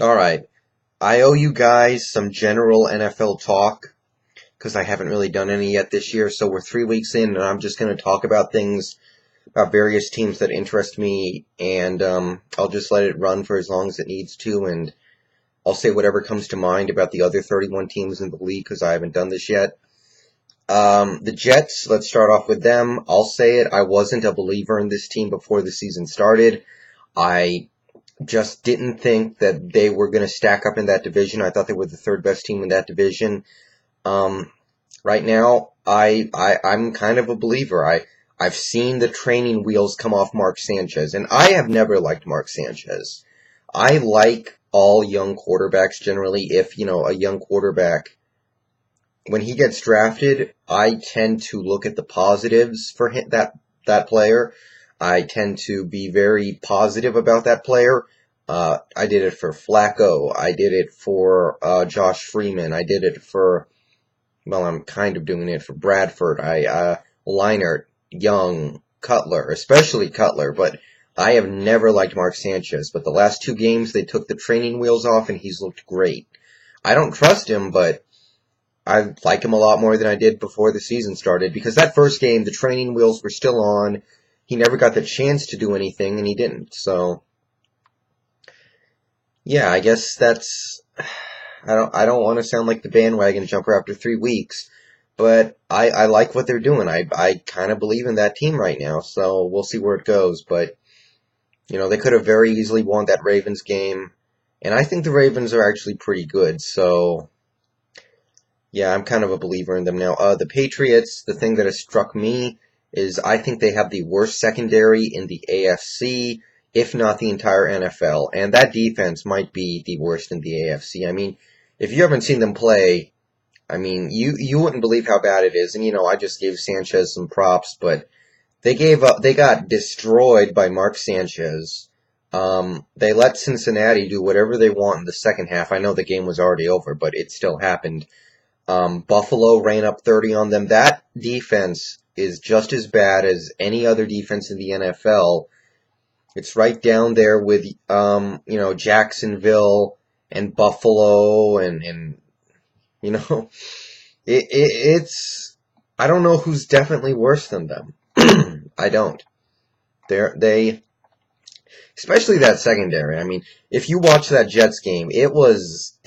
All right. I owe you guys some general NFL talk because I haven't really done any yet this year. So we're 3 weeks in, and I'm just going to talk about things about various teams that interest me, and I'll just let it run for as long as it needs to, and I'll say whatever comes to mind about the other 31 teams in the league because I haven't done this yet. The Jets, let's start off with them. I'll say it, I wasn't a believer in this team before the season started. I just didn't think that they were going to stack up in that division. I thought they were the third best team in that division. Um, right now, I'm kind of a believer. I've seen the training wheels come off Mark Sanchez, and I have never liked Mark Sanchez. I like all young quarterbacks generally. If a young quarterback, when he gets drafted, I tend to look at the positives for that player. I tend to be very positive about that player. I did it for Flacco. I did it for Josh Freeman. I did it for, well, I'm kind of doing it for Bradford. Leinart, Young, Cutler, especially Cutler, but I have never liked Mark Sanchez. But the last two games, they took the training wheels off, and he's looked great. I don't trust him, but I like him a lot more than I did before the season started because that first game, the training wheels were still on. He never got the chance to do anything, and he didn't. So, yeah, I guess that's. I don't want to sound like the bandwagon jumper after 3 weeks, but I like what they're doing. I kind of believe in that team right now, so we'll see where it goes. But they could have very easily won that Ravens game, and I think the Ravens are actually pretty good. So yeah, I'm kind of a believer in them now. The Patriots, the thing that has struck me is I think they have the worst secondary in the AFC, if not the entire NFL. And that defense might be the worst in the AFC. I mean, if you haven't seen them play, I mean, you wouldn't believe how bad it is. And I just gave Sanchez some props, but they got destroyed by Mark Sanchez. They let Cincinnati do whatever they want in the second half. I know the game was already over, but it still happened. Buffalo ran up 30 on them. That defense is just as bad as any other defense in the NFL. It's right down there with, Jacksonville and Buffalo and you know, it's, I don't know who's definitely worse than them. I don't. They, especially that secondary. I mean, if you watch that Jets game, it was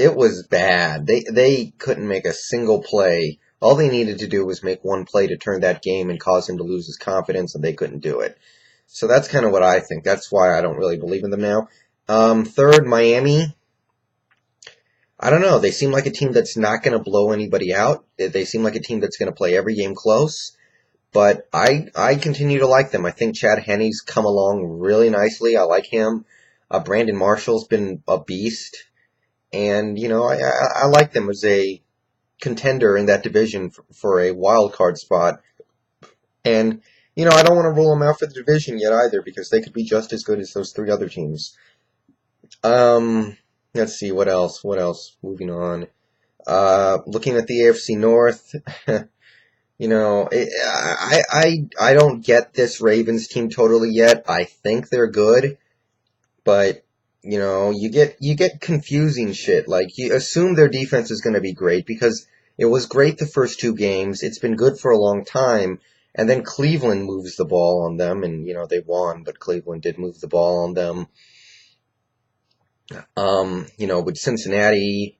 bad. They couldn't make a single play. All they needed to do was make one play to turn that game and cause him to lose his confidence, and they couldn't do it. So that's kind of what I think. That's why I don't really believe in them now. Third, Miami. I don't know. They seem like a team that's not going to blow anybody out. They seem like a team that's going to play every game close. But I continue to like them. I think Chad Henne's come along really nicely. I like him. Brandon Marshall's been a beast. And, I like them as a contender in that division for a wild card spot. And, I don't want to rule them out for the division yet either because they could be just as good as those three other teams. Um, let's see, what else? What else? Moving on. Looking at the AFC North, I don't get this Ravens team totally yet. I think they're good, but you get confusing shit. Like you assume their defense is going to be great because it was great the first two games. It's been good for a long time, and then Cleveland moves the ball on them, and they won, but Cleveland did move the ball on them. With Cincinnati,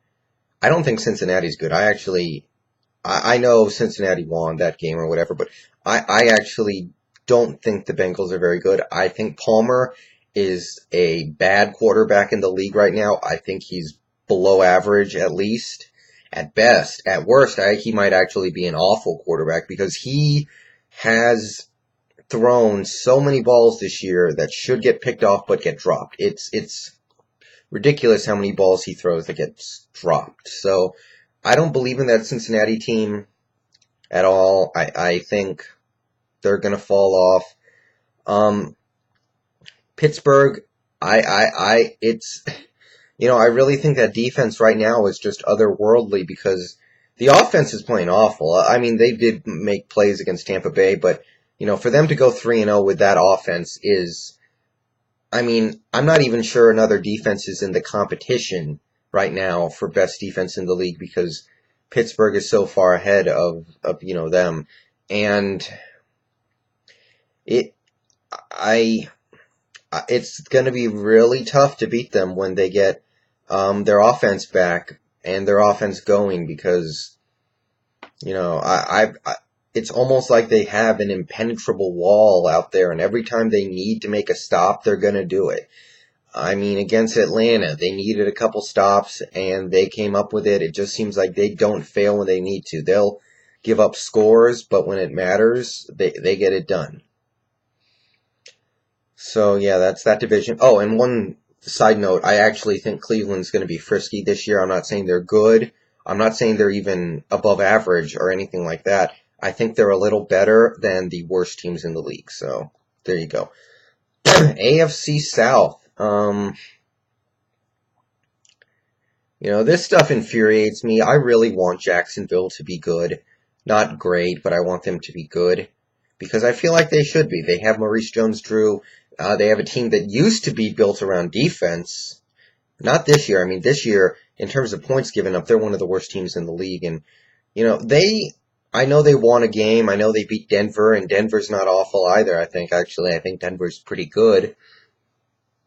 I don't think Cincinnati's good. I know Cincinnati won that game or whatever, but I actually don't think the Bengals are very good. I think Palmer is a bad quarterback in the league right now. I think he's below average at least. At best. At worst, I think he might actually be an awful quarterback because he has thrown so many balls this year that should get picked off but get dropped. It's ridiculous how many balls he throws that gets dropped. So I don't believe in that Cincinnati team at all. I think they're gonna fall off. Um, Pittsburgh, it's, I really think that defense right now is just otherworldly because the offense is playing awful. I mean, they did make plays against Tampa Bay, but for them to go 3-0 with that offense is, I mean, I'm not even sure another defense is in the competition right now for best defense in the league because Pittsburgh is so far ahead of them. And it I it's going to be really tough to beat them when they get their offense back and their offense going because it's almost like they have an impenetrable wall out there, and every time they need to make a stop, they're going to do it. I mean, against Atlanta, they needed a couple stops, and they came up with it. It just seems like they don't fail when they need to. They'll give up scores, but when it matters, they get it done. So, yeah, that's that division. Oh, and one side note, I actually think Cleveland's going to be frisky this year. I'm not saying they're good. I'm not saying they're even above average or anything like that. I think they're a little better than the worst teams in the league. So, there you go. AFC South. This stuff infuriates me. I really want Jacksonville to be good. Not great, but I want them to be good. Because I feel like they should be. They have Maurice Jones-Drew. They have a team that used to be built around defense. Not this year. I mean, this year, in terms of points given up, they're one of the worst teams in the league. And, I know they won a game. I know they beat Denver, and Denver's not awful either, I think. Actually, I think Denver's pretty good.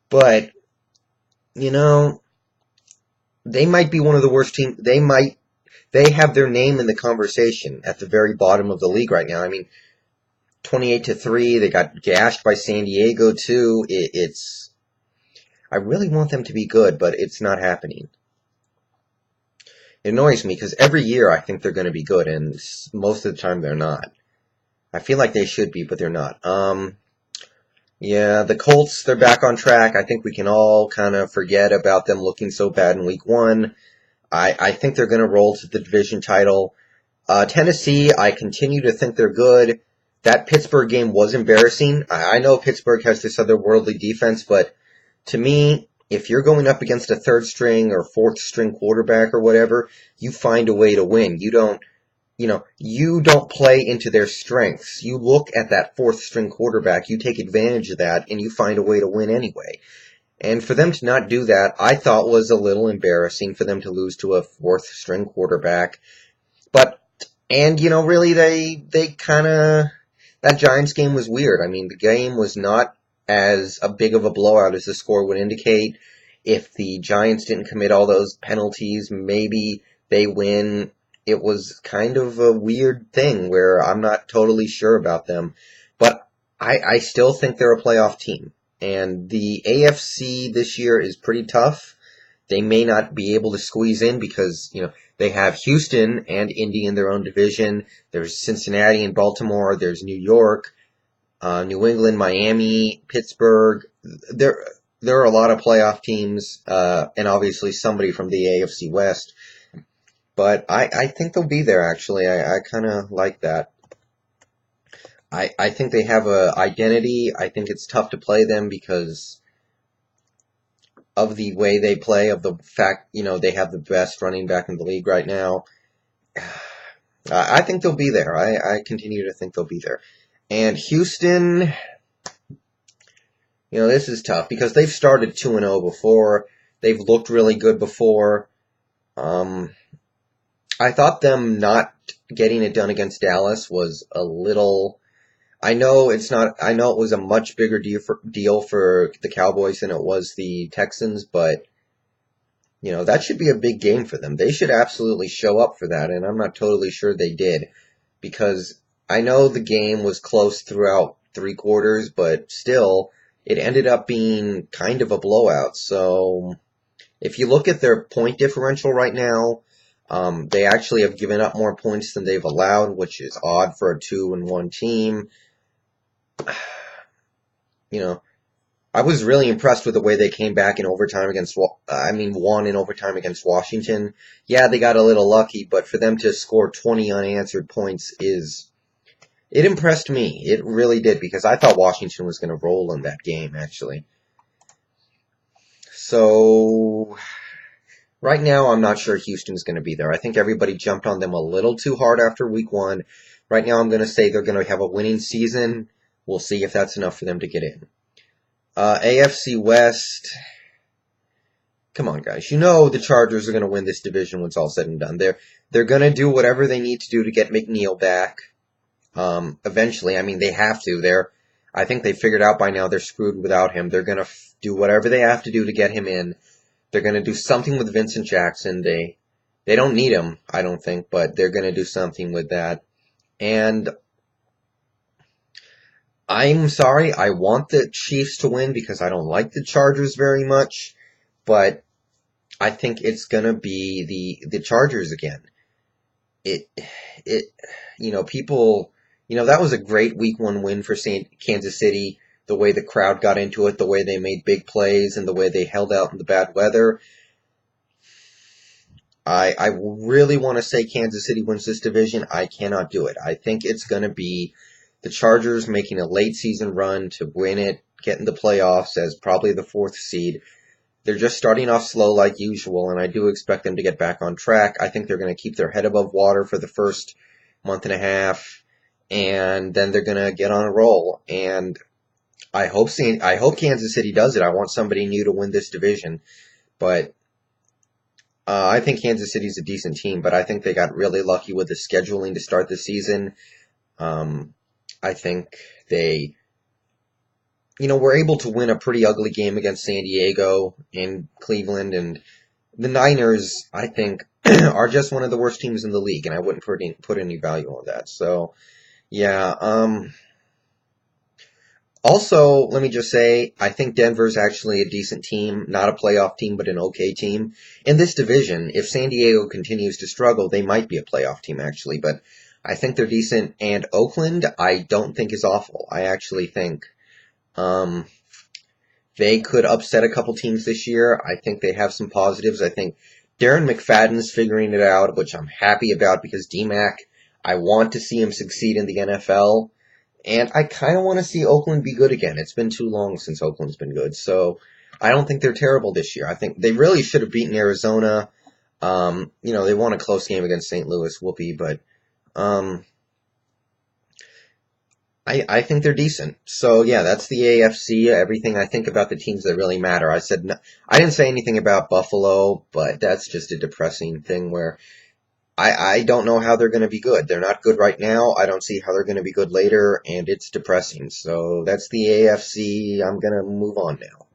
But, they might be one of the worst teams. They have their name in the conversation at the very bottom of the league right now. I mean, 28-3. They got gashed by San Diego too. I really want them to be good, but it's not happening. It annoys me because every year I think they're going to be good, and most of the time they're not. I feel like they should be, but they're not. Yeah, the Colts, they're back on track. I think we can all kind of forget about them looking so bad in week 1. I think they're going to roll to the division title. Tennessee, I continue to think they're good. That Pittsburgh game was embarrassing. I know Pittsburgh has this otherworldly defense, but to me, if you're going up against a third string or fourth string quarterback or whatever, you find a way to win. You don't play into their strengths. You look at that fourth string quarterback, you take advantage of that, and you find a way to win anyway. And for them to not do that, I thought was a little embarrassing for them to lose to a fourth string quarterback. Really they kind of, that Giants game was weird. I mean, the game was not as a big of a blowout as the score would indicate. If the Giants didn't commit all those penalties, maybe they win. It was kind of a weird thing where I'm not totally sure about them. But I still think they're a playoff team. And the AFC this year is pretty tough. They may not be able to squeeze in because, they have Houston and Indy in their own division. There's Cincinnati and Baltimore. There's New York, New England, Miami, Pittsburgh. There are a lot of playoff teams, and obviously somebody from the AFC West. But I think they'll be there, actually. I kind of like that. I think they have a identity. I think it's tough to play them because of the way they play, of the fact, they have the best running back in the league right now. I think they'll be there. I continue to think they'll be there. And Houston, this is tough because they've started 2-0 before. They've looked really good before. I thought them not getting it done against Dallas was a little... I know it was a much bigger deal for the Cowboys than it was the Texans, but, that should be a big game for them. They should absolutely show up for that, and I'm not totally sure they did, because I know the game was close throughout 3 quarters, but still, it ended up being kind of a blowout. So, if you look at their point differential right now, they actually have given up more points than they've allowed, which is odd for a 2-1 team. I was really impressed with the way they came back in overtime won in overtime against Washington. Yeah, they got a little lucky, but for them to score 20 unanswered points it impressed me. It really did, because I thought Washington was going to roll in that game, actually. So, right now, I'm not sure Houston's going to be there. I think everybody jumped on them a little too hard after week 1. Right now, I'm going to say they're going to have a winning season. We'll see if that's enough for them to get in. AFC West. Come on, guys. You know the Chargers are going to win this division when it's all said and done. They're going to do whatever they need to do to get McNeil back. Eventually, I mean, they have to. I think they figured out by now they're screwed without him. They're going to do whatever they have to do to get him in. They're going to do something with Vincent Jackson. They don't need him, I don't think, but they're going to do something with that. And I'm sorry, I want the Chiefs to win because I don't like the Chargers very much, but I think it's going to be the Chargers again. People, that was a great week 1 win for Kansas City, the way the crowd got into it, the way they made big plays, and the way they held out in the bad weather. I really want to say Kansas City wins this division. I cannot do it. I think it's going to be the Chargers making a late season run to win it, get in the playoffs as probably the 4th seed. They're just starting off slow like usual, and I do expect them to get back on track. I think they're going to keep their head above water for the first month and a half, and then they're going to get on a roll. And I hope Kansas City does it. I want somebody new to win this division, but I think Kansas City's a decent team, but I think they got really lucky with the scheduling to start the season. I think they were able to win a pretty ugly game against San Diego and Cleveland, and the Niners, I think, are just one of the worst teams in the league, and I wouldn't put any value on that. So, yeah. Also, let me just say, I think Denver's actually a decent team, not a playoff team, but an okay team. In this division, if San Diego continues to struggle, they might be a playoff team, actually, but I think they're decent. And Oakland, I don't think is awful. I actually think they could upset a couple teams this year. I think they have some positives. I think Darren McFadden's figuring it out, which I'm happy about because D-Mac, I want to see him succeed in the NFL. And I kind of want to see Oakland be good again. It's been too long since Oakland's been good. So I don't think they're terrible this year. I think they really should have beaten Arizona. They won a close game against St. Louis, whoopee, but I think they're decent. So yeah, that's the AFC. Everything I think about the teams that really matter. I didn't say anything about Buffalo, but that's just a depressing thing where I don't know how they're going to be good. They're not good right now. I don't see how they're going to be good later, and it's depressing. So that's the AFC. I'm going to move on now.